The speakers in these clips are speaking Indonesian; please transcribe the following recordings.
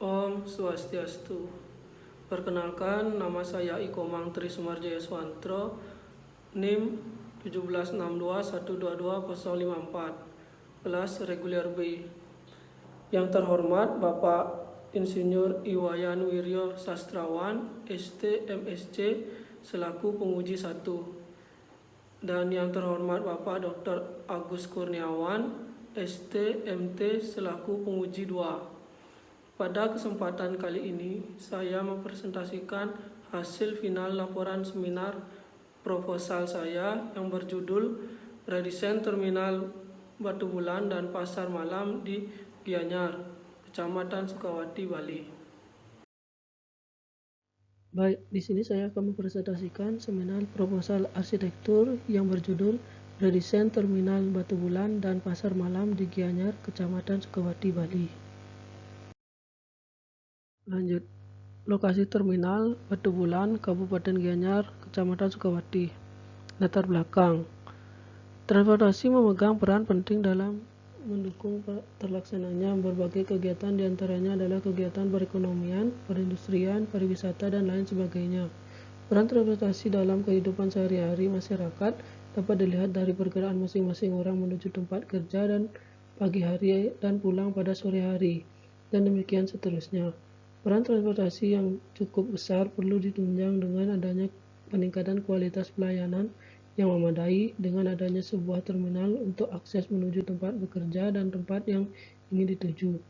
Om Swastiastu. Perkenalkan, nama saya Iko Mang Tri Sumarjaya Swantro, NIM 17621220054, kelas reguler B. Yang terhormat Bapak Insinyur Iwayan Wiryo Sastrawan, ST MSc, selaku penguji 1. Dan yang terhormat Bapak Dr. Agus Kurniawan, ST MT, selaku penguji 2. Pada kesempatan kali ini, saya mempresentasikan hasil final laporan seminar proposal saya yang berjudul Redesain Terminal Batu Bulan dan Pasar Malam di Gianyar, Kecamatan Sukawati, Bali. Baik, di sini saya akan mempresentasikan seminar proposal arsitektur yang berjudul Redesain Terminal Batu Bulan dan Pasar Malam di Gianyar, Kecamatan Sukawati, Bali. Lanjut. Lokasi terminal Batu Bulan, Kabupaten Gianyar, Kecamatan Sukawati. Latar belakang. Transportasi memegang peran penting dalam mendukung terlaksananya berbagai kegiatan, diantaranya adalah kegiatan perekonomian, perindustrian, pariwisata, dan lain sebagainya. Peran transportasi dalam kehidupan sehari-hari masyarakat dapat dilihat dari pergerakan masing-masing orang menuju tempat kerja dan pagi hari dan pulang pada sore hari, dan demikian seterusnya. Peran transportasi yang cukup besar perlu ditunjang dengan adanya peningkatan kualitas pelayanan yang memadai dengan adanya sebuah terminal untuk akses menuju tempat bekerja dan tempat yang ingin dituju.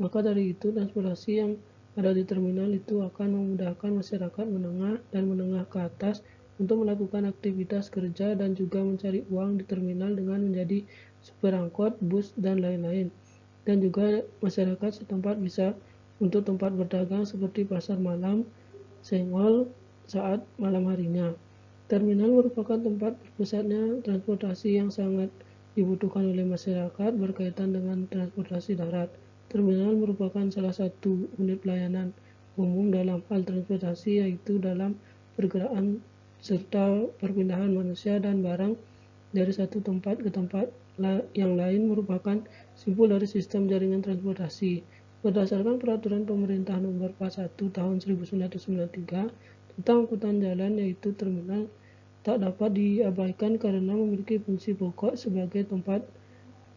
Maka dari itu, transportasi yang ada di terminal itu akan memudahkan masyarakat menengah dan menengah ke atas untuk melakukan aktivitas kerja dan juga mencari uang di terminal dengan menjadi supir angkot, bus, dan lain-lain. Dan juga masyarakat setempat bisa untuk tempat berdagang seperti pasar malam, senggol saat malam harinya. Terminal merupakan tempat berpusatnya transportasi yang sangat dibutuhkan oleh masyarakat berkaitan dengan transportasi darat. Terminal merupakan salah satu unit pelayanan umum dalam hal transportasi, yaitu dalam pergerakan serta perpindahan manusia dan barang dari satu tempat ke tempat yang lain merupakan simpul dari sistem jaringan transportasi. Berdasarkan Peraturan Pemerintah Nomor 41 Tahun 1993 tentang angkutan jalan, yaitu terminal tak dapat diabaikan karena memiliki fungsi pokok sebagai tempat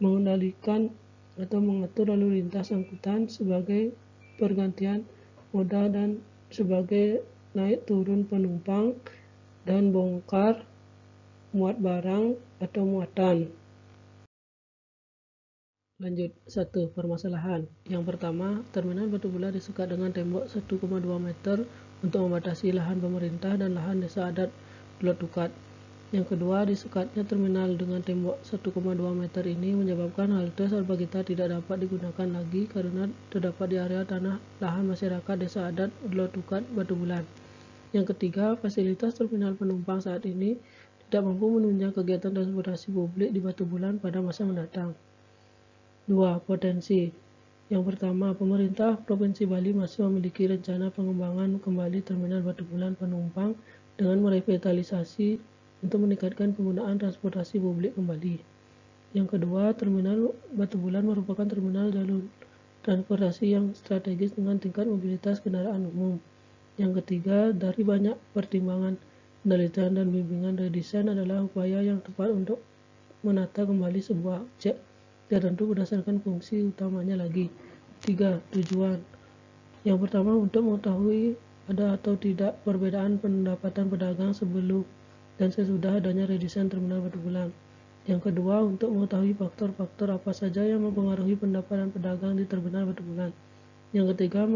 mengendalikan atau mengatur lalu lintas angkutan, sebagai pergantian moda, dan sebagai naik turun penumpang dan bongkar muat barang atau muatan. Lanjut. 1. Permasalahan. Yang pertama, terminal Batu Bulan disekat dengan tembok 1,2 meter untuk membatasi lahan pemerintah dan lahan desa adat Pulau Tukat. Yang kedua, disekatnya terminal dengan tembok 1,2 meter ini menyebabkan halte Salpagita tidak dapat digunakan lagi karena terdapat di area tanah lahan masyarakat desa adat Pulau Tukat, Batu Bulan. Yang ketiga, fasilitas terminal penumpang saat ini tidak mampu menunjang kegiatan transportasi publik di Batu Bulan pada masa mendatang. 2. Potensi. Yang pertama, pemerintah Provinsi Bali masih memiliki rencana pengembangan kembali terminal Batu Bulan penumpang dengan merevitalisasi untuk meningkatkan penggunaan transportasi publik kembali. Yang kedua, terminal Batu Bulan merupakan terminal jalur transportasi yang strategis dengan tingkat mobilitas kendaraan umum. Yang ketiga, dari banyak pertimbangan, penelitian dan bimbingan redesain adalah upaya yang tepat untuk menata kembali sebuah objek tertentu berdasarkan fungsi utamanya lagi. 3. Tujuan. Yang pertama, untuk mengetahui ada atau tidak perbedaan pendapatan pedagang sebelum dan sesudah adanya redesain terminal Batu Bulan. Yang kedua, untuk mengetahui faktor-faktor apa saja yang mempengaruhi pendapatan pedagang di terminal Batu Bulan. Yang ketiga,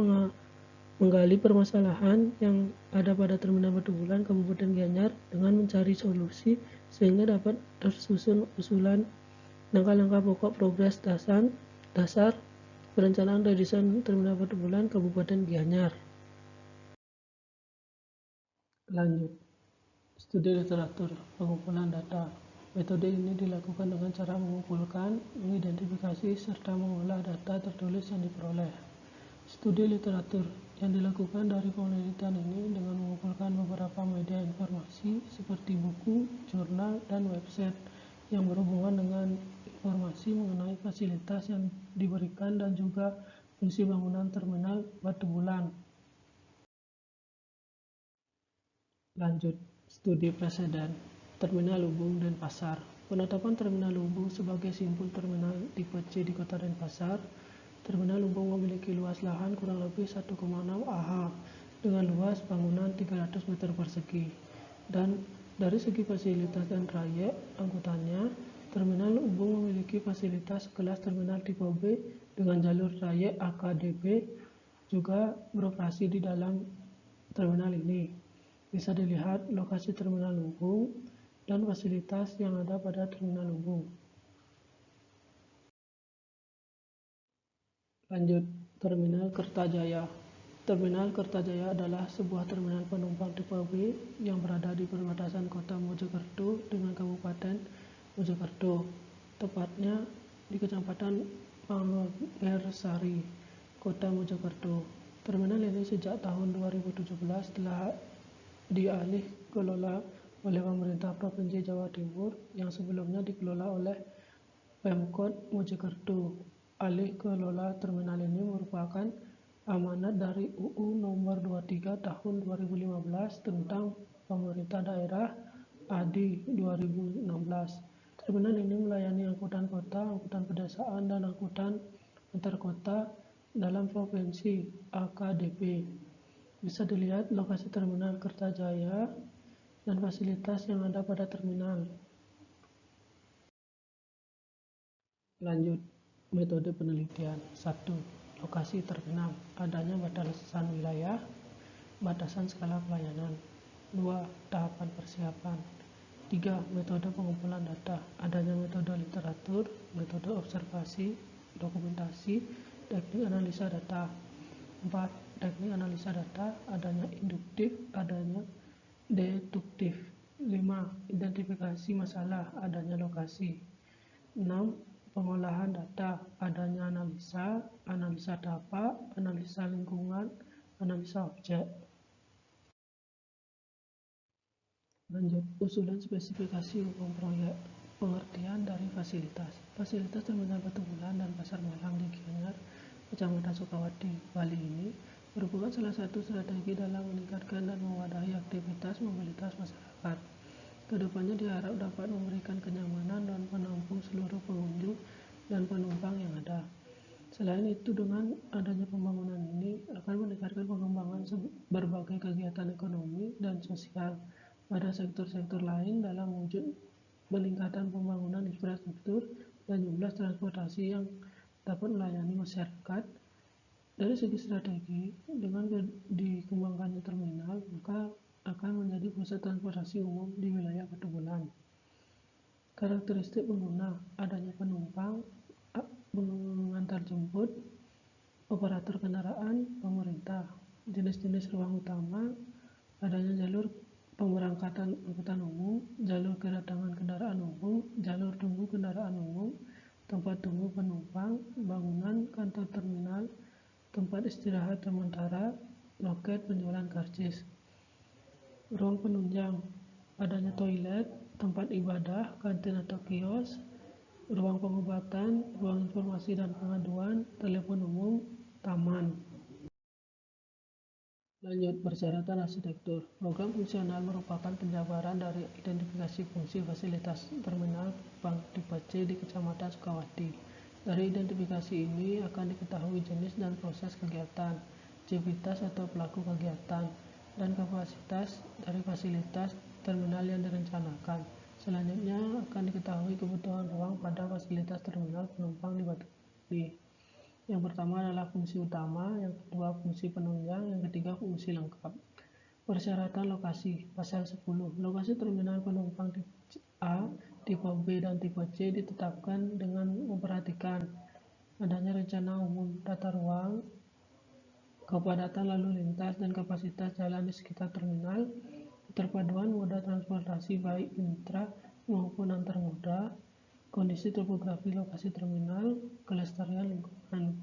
menggali permasalahan yang ada pada terminal Batu Bulan Kabupaten Gianyar dengan mencari solusi sehingga dapat tersusun usulan langkah-langkah pokok progres dasar perencanaan redesain terminal Batu Bulan Kabupaten Gianyar. Lanjut. Studi literatur, pengumpulan data. Metode ini dilakukan dengan cara mengumpulkan, mengidentifikasi, serta mengolah data tertulis yang diperoleh. Studi literatur yang dilakukan dari penelitian ini dengan mengumpulkan beberapa media informasi seperti buku, jurnal, dan website yang berhubungan dengan informasi mengenai fasilitas yang diberikan dan juga Fungsi bangunan terminal Batu Bulan. Lanjut, studi preseden. Terminal Lubung Denpasar. Penetapan Terminal Lubung sebagai simpul terminal tipe C di Kota Denpasar. Terminal Lubung memiliki luas lahan kurang lebih 1,6 AH dengan luas bangunan 300 meter persegi. Dan dari segi fasilitas dan trayek angkutannya, Terminal Lubung memiliki fasilitas kelas terminal tipe B dengan jalur trayek AKDP juga beroperasi di dalam terminal ini. Bisa dilihat lokasi Terminal Lubung dan fasilitas yang ada pada Terminal Lubung. Lanjut, Terminal Kertajaya. Terminal Kertajaya adalah sebuah terminal penumpang tipe B yang berada di perbatasan Kota Mojokerto dengan Kabupaten Mojokerto, tepatnya di Kecamatan Pangersari, Kota Mojokerto. Terminal ini sejak tahun 2017 telah dialih kelola oleh pemerintah Provinsi Jawa Timur yang sebelumnya dikelola oleh Pemkot Mojokerto. Alih kelola terminal ini merupakan amanat dari UU Nomor 23 Tahun 2015 tentang Pemerintah Daerah AD 2016. Terminal ini melayani angkutan kota, angkutan pedesaan, dan angkutan antar kota dalam provinsi AKDP. Bisa dilihat lokasi Terminal Kertajaya dan fasilitas yang ada pada terminal. Lanjut, metode penelitian. 1. Lokasi terminal. Adanya batasan wilayah, batasan skala pelayanan. 2. Tahapan persiapan. 3. Metode pengumpulan data. Adanya metode literatur, metode observasi, dokumentasi, teknik analisa data. 4. Teknik analisa data. Adanya induktif, adanya deduktif. 5. Identifikasi masalah, adanya lokasi. 6. Pengolahan data, adanya analisa, analisa tapak, analisa lingkungan, analisa objek. Lanjut, usulan spesifikasi umum proyek. Pengertian dari fasilitas. Fasilitas Terminal Batu Bulan dan Pasar Malang di Gianyar, Kecamatan Sukawati, Bali ini merupakan salah satu strategi dalam meningkatkan dan mewadahi aktivitas mobilitas masyarakat. Kedepannya diharap dapat memberikan kenyamanan dan menampung seluruh pengunjung dan penumpang yang ada. Selain itu, dengan adanya pembangunan ini akan meningkatkan pengembangan berbagai kegiatan ekonomi dan sosial pada sektor-sektor lain dalam wujud peningkatan pembangunan infrastruktur dan jumlah transportasi yang dapat melayani masyarakat. Dari segi strategi, dengan dikembangkannya terminal, maka akan menjadi pusat transportasi umum di wilayah Batu Bulan. Karakteristik pengguna, adanya penumpang, pengantar jemput, operator kendaraan, pemerintah. Jenis-jenis ruang utama, adanya jalur pemberangkatan angkutan umum, jalur kedatangan kendaraan umum, jalur tunggu kendaraan umum, tempat tunggu penumpang, bangunan kantor terminal, tempat istirahat sementara, loket penjualan karcis. Ruang penunjang, adanya toilet, tempat ibadah, kantin atau kios, ruang pengobatan, ruang informasi dan pengaduan, telepon umum, taman. Lanjut, persyaratan arsitektur. Program fungsional merupakan penjabaran dari identifikasi fungsi fasilitas terminal bank tipe C di Kecamatan Sukawati. Dari identifikasi ini akan diketahui jenis dan proses kegiatan, aktivitas atau pelaku kegiatan, dan kapasitas dari fasilitas terminal yang direncanakan. Selanjutnya akan diketahui kebutuhan ruang pada fasilitas terminal penumpang di Batu Bulan. Yang pertama adalah fungsi utama, yang kedua fungsi penunjang, yang ketiga fungsi lengkap. Persyaratan lokasi. Pasal 10. Lokasi terminal penumpang tipe A, tipe B, dan tipe C ditetapkan dengan memperhatikan adanya rencana umum tata ruang, kepadatan lalu lintas dan kapasitas jalan di sekitar terminal, keterpaduan moda transportasi baik intra maupun antar moda, kondisi topografi lokasi terminal, kelestarian lingkungan.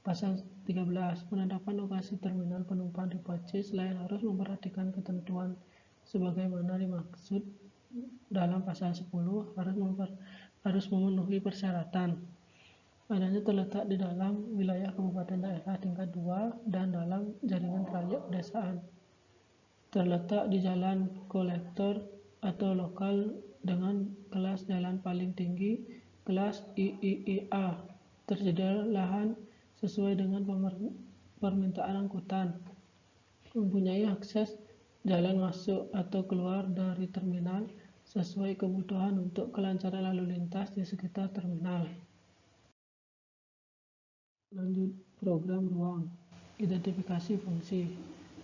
Pasal 13. Penetapan lokasi terminal penumpang tipe C selain harus memperhatikan ketentuan sebagaimana dimaksud dalam pasal 10, harus memenuhi persyaratan Adanya terletak di dalam wilayah kabupaten daerah tingkat 2 dan dalam jaringan trayek pedesaan. Terletak di jalan kolektor atau lokal dengan kelas jalan paling tinggi, kelas IIIA. Tersedia lahan sesuai dengan permintaan angkutan. Mempunyai akses jalan masuk atau keluar dari terminal sesuai kebutuhan untuk kelancaran lalu lintas di sekitar terminal. Lanjut, program ruang. Identifikasi fungsi.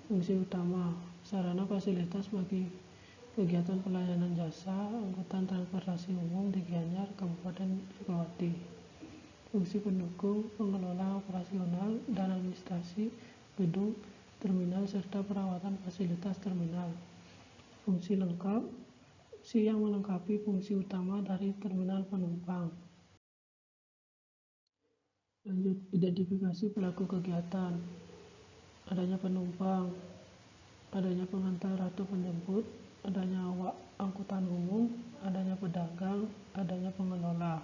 Fungsi utama, sarana fasilitas bagi kegiatan pelayanan jasa angkutan transportasi umum di Gianyar, Kabupaten Sukawati. Fungsi pendukung, pengelola operasional dan administrasi gedung terminal serta perawatan fasilitas terminal. Fungsi lengkap, fungsi yang melengkapi fungsi utama dari terminal penumpang. Lanjut, identifikasi pelaku kegiatan. Adanya penumpang, adanya pengantar atau penjemput, adanya awak angkutan umum, adanya pedagang, adanya pengelola.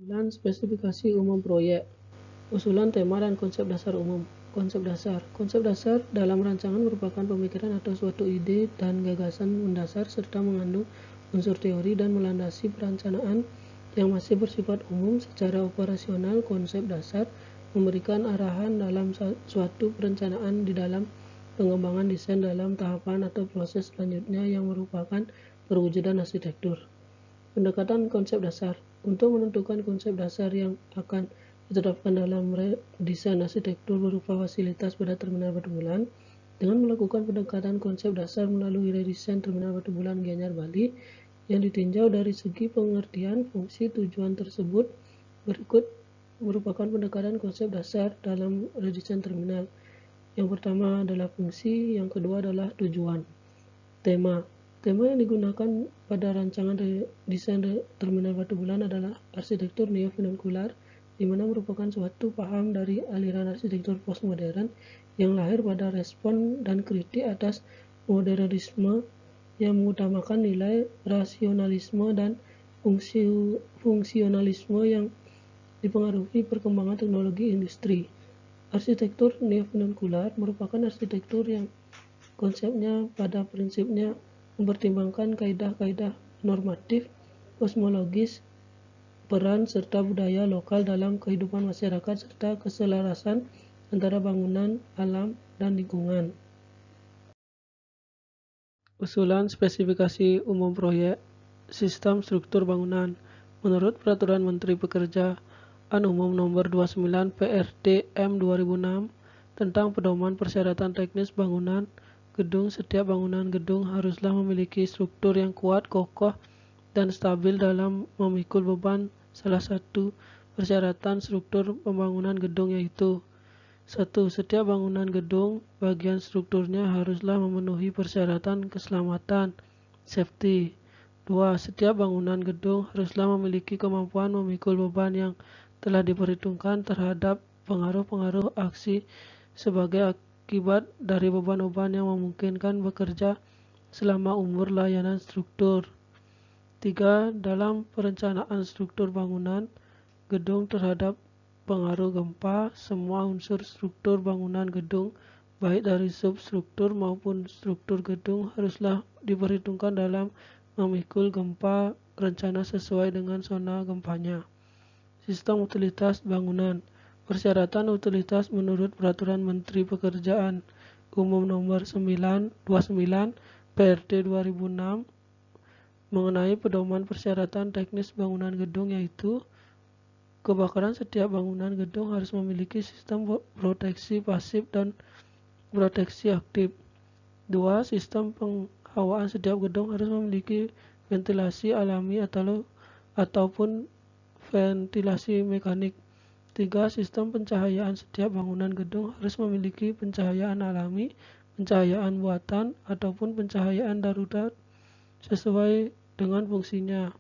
Usulan spesifikasi umum proyek. Usulan tema dan konsep dasar umum. Konsep dasar dalam rancangan merupakan pemikiran atau suatu ide dan gagasan mendasar serta mengandung unsur teori dan melandasi perencanaan yang masih bersifat umum. Secara operasional, konsep dasar memberikan arahan dalam suatu perencanaan di dalam pengembangan desain dalam tahapan atau proses selanjutnya yang merupakan perwujudan arsitektur. Pendekatan konsep dasar. Untuk menentukan konsep dasar yang akan diterapkan dalam desain arsitektur berupa fasilitas pada terminal Batu Bulan, dengan melakukan pendekatan konsep dasar melalui redesain terminal Batu Bulan Gianyar, Bali, yang ditinjau dari segi pengertian fungsi tujuan tersebut. Berikut merupakan pendekatan konsep dasar dalam redesain terminal. Yang pertama adalah fungsi, yang kedua adalah tujuan. Tema yang digunakan pada rancangan desain terminal Batu Bulan adalah arsitektur neo-vernakular, di mana merupakan suatu paham dari aliran arsitektur postmodern yang lahir pada respon dan kritik atas modernisme yang mengutamakan nilai rasionalisme dan fungsionalisme yang dipengaruhi perkembangan teknologi industri. Arsitektur neo-vernakular merupakan arsitektur yang konsepnya pada prinsipnya mempertimbangkan kaidah-kaidah normatif, kosmologis, peran serta budaya lokal dalam kehidupan masyarakat serta keselarasan antara bangunan, alam, dan lingkungan. Usulan spesifikasi umum proyek. Sistem struktur bangunan. Menurut Peraturan Menteri Pekerjaan Umum Nomor 29 PRD/M 2006 tentang pedoman persyaratan teknis bangunan gedung, setiap bangunan gedung haruslah memiliki struktur yang kuat, kokoh, dan stabil dalam memikul beban. Salah satu persyaratan struktur pembangunan gedung yaitu: 1. Setiap bangunan gedung, bagian strukturnya haruslah memenuhi persyaratan keselamatan, safety. 2. Setiap bangunan gedung haruslah memiliki kemampuan memikul beban yang telah diperhitungkan terhadap pengaruh-pengaruh aksi sebagai akibat dari beban-beban yang memungkinkan bekerja selama umur layanan struktur. 3. Dalam perencanaan struktur bangunan gedung terhadap pengaruh gempa, semua unsur struktur bangunan gedung, baik dari substruktur maupun struktur gedung, haruslah diperhitungkan dalam memikul gempa rencana sesuai dengan zona gempanya. Sistem utilitas bangunan. Persyaratan utilitas menurut Peraturan Menteri Pekerjaan Umum Nomor 29 PRD 2006 mengenai pedoman persyaratan teknis bangunan gedung yaitu: kebakaran, setiap bangunan gedung harus memiliki sistem proteksi pasif dan proteksi aktif. 2. Sistem penghawaan, setiap gedung harus memiliki ventilasi alami ataupun ventilasi mekanik. 3. Sistem pencahayaan, setiap bangunan gedung harus memiliki pencahayaan alami, pencahayaan buatan, ataupun pencahayaan darurat sesuai dengan fungsinya.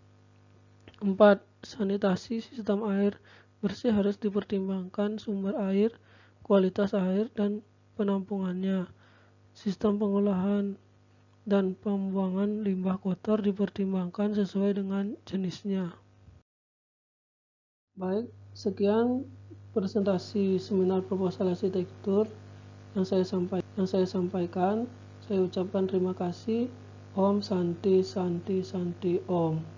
4. Sanitasi, sistem air bersih harus dipertimbangkan sumber air, kualitas air, dan penampungannya. Sistem pengolahan dan pembuangan limbah kotor dipertimbangkan sesuai dengan jenisnya. Baik, sekian presentasi seminar proposal arsitektur yang saya sampaikan. Saya ucapkan terima kasih. Om Santi Santi Santi Om.